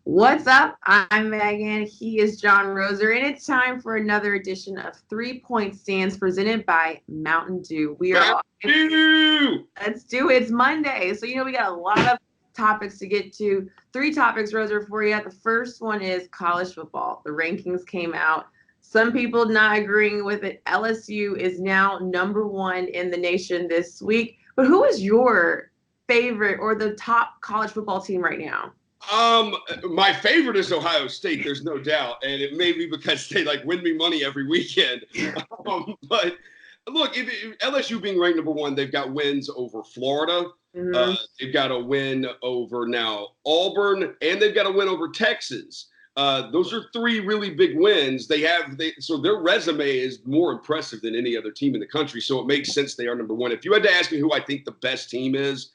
What's up? I'm Megan. He is John Roser, and it's time for another edition of 3 Point Stands presented by Mountain Dew. We are all, let's do it. It's Monday, so we got a lot of topics to get to. Three topics, Roser, for you. The first one is college football. The rankings came out. Some people not agreeing with it. LSU is now #1 in the nation this week. But who is your favorite or the top college football team right now? My favorite is Ohio State. There's no doubt, and it may be because they win me money every weekend. But look, if LSU being ranked #1, they've got wins over Florida. Mm-hmm. They've got a win over now Auburn, and they've got a win over Texas. Those are three really big wins. So their resume is more impressive than any other team in the country. So it makes sense they are #1. If you had to ask me who I think the best team is,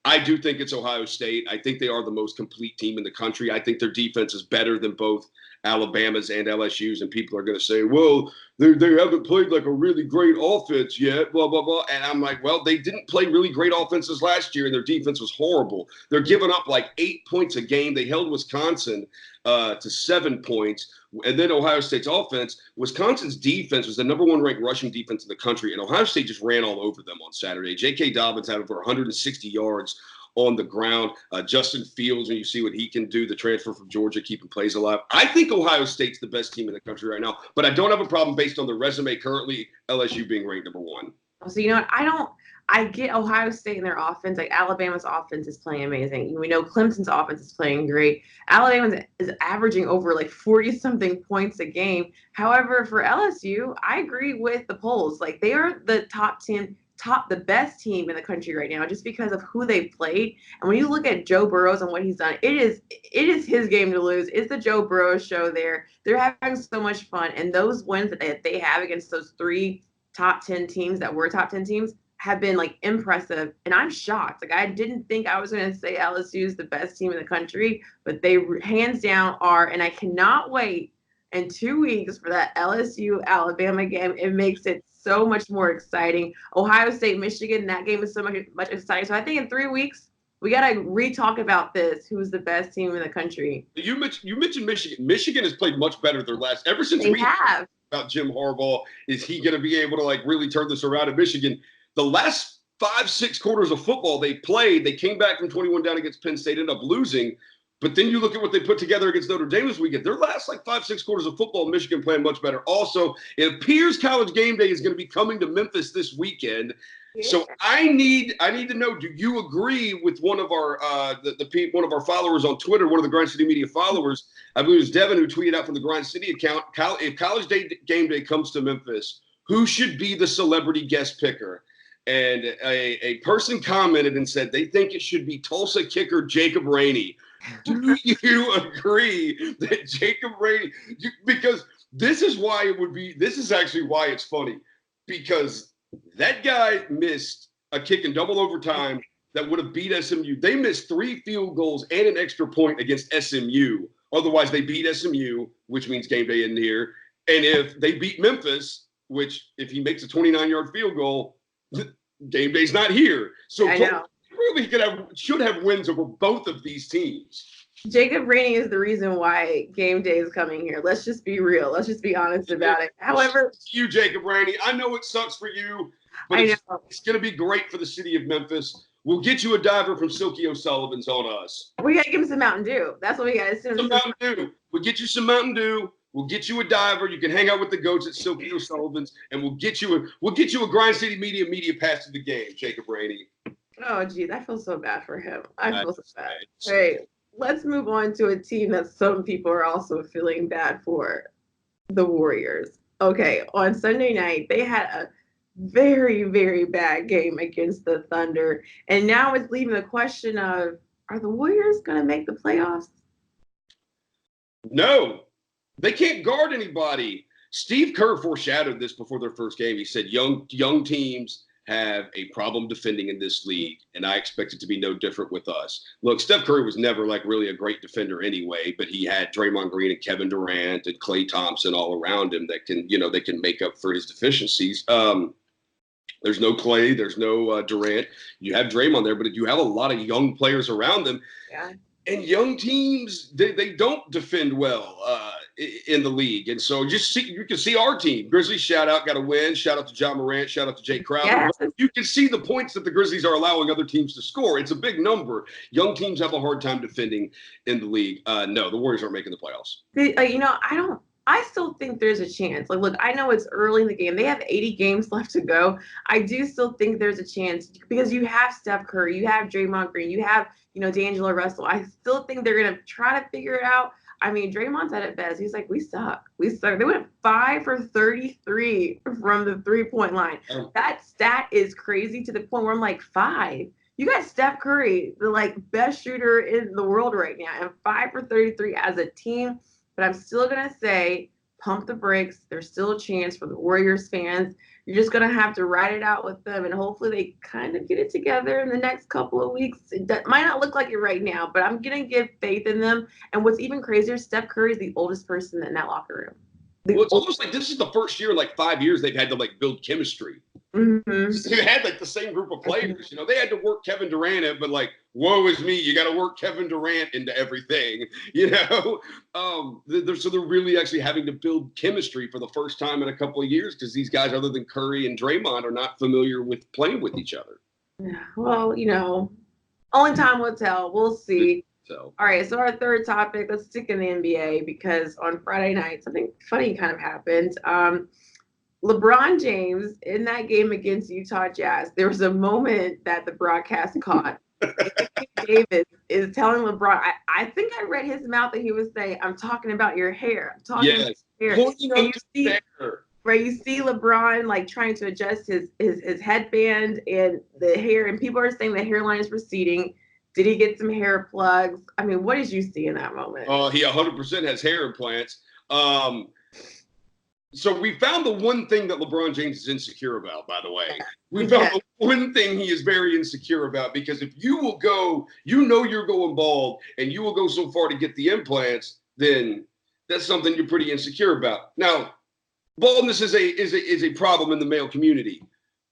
I do think it's Ohio State. I think they are the most complete team in the country. I think their defense is better than both Alabama's and LSU's, and people are going to say, well, they haven't played like a really great offense yet, blah, blah, blah. And I'm like, well, they didn't play really great offenses last year, and their defense was horrible. They're giving up like 8 points a game. They held Wisconsin to 7 points. And then Ohio State's offense, Wisconsin's defense was the #1 ranked rushing defense in the country, and Ohio State just ran all over them on Saturday. J.K. Dobbins had over 160 yards on the ground. Justin Fields, and you see what he can do, the transfer from Georgia, keeping plays alive. I think Ohio State's the best team in the country right now, but I don't have a problem based on the resume currently, LSU being ranked #1. So you know what? I get Ohio State and their offense. Like Alabama's offense is playing amazing. We know Clemson's offense is playing great. Alabama is averaging over 40-something points a game. However, for LSU, I agree with the polls. Like they are the the best team in the country right now, just because of who they played. And when you look at Joe Burrows and what he's done, it is his game to lose. It's the Joe Burrows show there. They're having so much fun, and those wins that they have against those three top 10 teams that were top 10 teams have been impressive, and I'm shocked. I didn't think I was going to say LSU is the best team in the country, but they hands down are, and I cannot wait in 2 weeks for that LSU Alabama game. It makes it so much more exciting. Ohio State, Michigan, that game is so much exciting. So I think in 3 weeks we got to re-talk about this. Who's the best team in the country? You mentioned Michigan. Michigan has played much better ever since we have about Jim Harbaugh. Is he going to be able to really turn this around in Michigan? The last 5-6 quarters of football they played, they came back from 21 down against Penn State, ended up losing. But then you look at what they put together against Notre Dame this weekend. Their last 5-6 quarters of football, Michigan playing much better. Also, it appears College Game Day is going to be coming to Memphis this weekend. Yeah. So I need to know, do you agree with one of our one of our followers on Twitter, one of the Grind City Media followers, I believe it was Devin, who tweeted out from the Grind City account, if College Game Day comes to Memphis, who should be the celebrity guest picker? And a person commented and said they think it should be Tulsa kicker Jacob Rainey. Do you agree that Jacob Rainey? Because this is actually why it's funny. Because that guy missed a kick in double overtime that would have beat SMU. They missed 3 field goals and an extra point against SMU. Otherwise, they beat SMU, which means game day isn't here. And if they beat Memphis, which if he makes a 29-yard field goal, game day's not here. So really should have wins over both of these teams. Jacob Rainey is the reason why game day is coming here. Let's just be real. Let's just be honest about it. However, you, Jacob Rainey, I know it sucks for you, but it's going to be great for the city of Memphis. We'll get you a diver from Silky O'Sullivan's on us. We got to give him some Mountain Dew. That's what we got to do. Some Mountain Dew. We'll get you some Mountain Dew. We'll get you a diver. You can hang out with the goats at Silky O'Sullivan's, and we'll get you a Grind City media pass to the game, Jacob Rainey. Oh, geez, I feel so bad for him. I feel so bad. Hey, let's move on to a team that some people are also feeling bad for, the Warriors. Okay, on Sunday night, they had a very, very bad game against the Thunder, and now it's leaving the question of, are the Warriors going to make the playoffs? No. They can't guard anybody. Steve Kerr foreshadowed this before their first game. He said young teams have a problem defending in this league, and I expect it to be no different with us. Look, Steph Curry was never really a great defender anyway, but he had Draymond Green and Kevin Durant and Klay Thompson all around him that can make up for his deficiencies. There's no Klay, there's no Durant. You have Draymond there, but you have a lot of young players around them. Yeah. And young teams, they don't defend well in the league. And so you can see our team. Grizzlies, shout out, got a win. Shout out to John Morant. Shout out to Jay Crowder. Yes. You can see the points that the Grizzlies are allowing other teams to score. It's a big number. Young teams have a hard time defending in the league. No, the Warriors aren't making the playoffs. I still think there's a chance. Like, look, I know it's early in the game. They have 80 games left to go. I do still think there's a chance because you have Steph Curry, you have Draymond Green, you have, D'Angelo Russell. I still think they're going to try to figure it out. I mean, Draymond said it best. He's like, we suck. We suck. They went 5 for 33 from the three-point line. Oh. That stat is crazy to the point where I'm like, 5. You got Steph Curry, the best shooter in the world right now, and 5 for 33 as a team. But I'm still going to say, pump the brakes. There's still a chance for the Warriors fans. You're just going to have to ride it out with them, and hopefully they kind of get it together in the next couple of weeks. That might not look like it right now, but I'm going to give faith in them. And what's even crazier, Steph Curry is the oldest person in that locker room. Well, it's almost like this is the first year in 5 years they've had to build chemistry. Mm-hmm. They had the same group of players. They had to work Kevin Durant in, but woe is me, you got to work Kevin Durant into everything. So they're really actually having to build chemistry for the first time in a couple of years because these guys, other than Curry and Draymond, are not familiar with playing with each other. Yeah, well, only time will tell. We'll see. So, all right, so our third topic, let's stick in the NBA because on Friday night, something funny kind of happened. LeBron James, in that game against Utah Jazz, there was a moment that the broadcast caught. Davis is telling LeBron, I think I read his mouth that he was saying, I'm talking about your hair. I'm talking about your hair. And you see LeBron trying to adjust his headband and the hair, and people are saying the hairline is receding. Did he get some hair plugs? I mean, what did you see in that moment? He 100% has hair implants. So we found the one thing that LeBron James is insecure about, by the way. We found the one thing he is very insecure about, because if you will go, you're going bald, and you will go so far to get the implants, then that's something you're pretty insecure about. Now, baldness is a problem in the male community.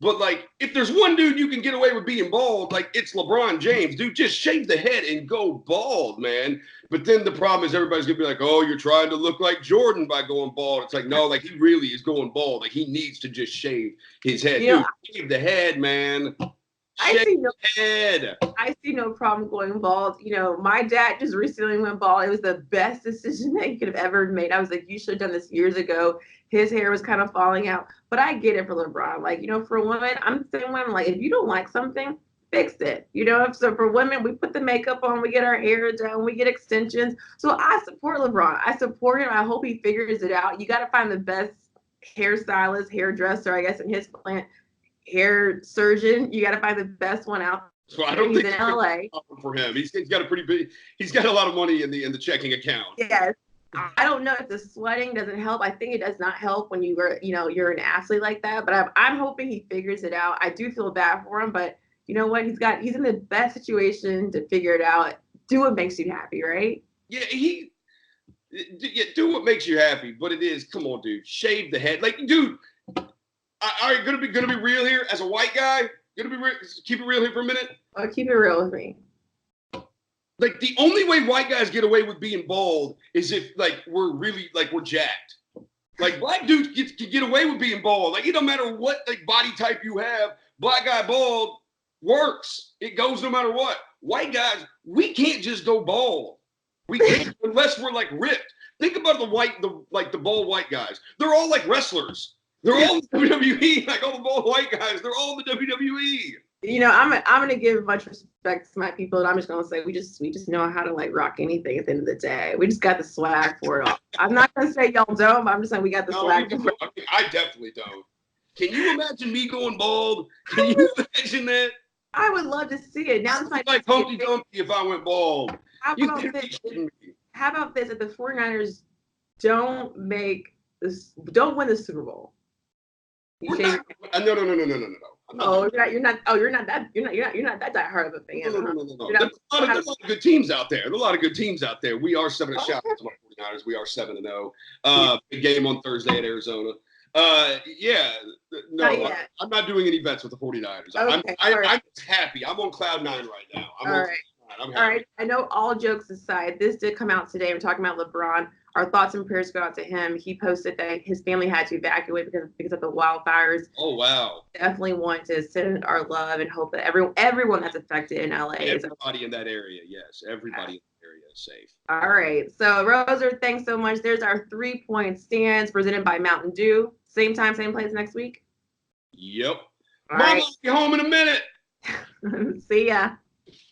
But if there's one dude you can get away with being bald, it's LeBron James. Dude, just shave the head and go bald, man. But then the problem is everybody's gonna be like, "Oh, you're trying to look like Jordan by going bald." It's no, he really is going bald. He needs to just shave his head. Dude, shave the head, man. I see no problem going bald. My dad just recently went bald. It was the best decision that he could have ever made. I was like, you should have done this years ago. His hair was kind of falling out. But I get it for LeBron. For women, I'm saying women, if you don't like something, fix it. So for women, we put the makeup on, we get our hair done, we get extensions. So I support LeBron. I support him. I hope he figures it out. You got to find the best hairstylist, hairdresser, I guess, in his plant. Hair surgeon, you got to find the best one out. So I don't think he's in LA for him. He's got a pretty big. He's got a lot of money in the checking account. Yes, I don't know if the sweating doesn't help. I think it does not help when you're an athlete like that. But I'm hoping he figures it out. I do feel bad for him, but you know what? He's in the best situation to figure it out. Do what makes you happy, right? Yeah, do what makes you happy. But it is, come on, dude, shave the head, dude. All right, gonna be real here as a white guy. Keep it real here for a minute. Oh, keep it real with me. The only way white guys get away with being bald is if we're really we're jacked. Black dudes can get away with being bald. It don't matter what body type you have. Black guy bald works. It goes no matter what. White guys, we can't just go bald. We can't unless we're ripped. Think about the bald white guys. They're all wrestlers. They're all in the WWE, all the bald white guys. They're all in the WWE. I'm gonna give much respect to my people, and I'm just gonna say we just know how to rock anything at the end of the day. We just got the swag for it all. I'm not gonna say y'all don't, but I'm just saying we got the swag. I definitely don't. Can you imagine me going bald? Can you imagine that? I would love to see it. Now it's like Humpty Dumpty if I went bald. How about this? If the 49ers don't win the Super Bowl. No. You're not that diehard of a fan. No. There's a lot of good teams out there. We are 7 shout out to my 49ers. We are 7-0. Big game on Thursday at Arizona. I'm not doing any bets with the 49ers. Okay, I'm happy. I'm on cloud 9 right now. I'm All right. I know, all jokes aside, this did come out today. We're talking about LeBron. Our thoughts and prayers go out to him. He posted that his family had to evacuate because of the wildfires. Oh, wow. Definitely want to send our love and hope that everyone that's affected in LA is everybody in that area. Yes, everybody in that area is safe. All right. So, Roser, thanks so much. There's our 3-point stands presented by Mountain Dew. Same time, same place next week. Yep. All Mom, right. I'll be home in a minute. See ya.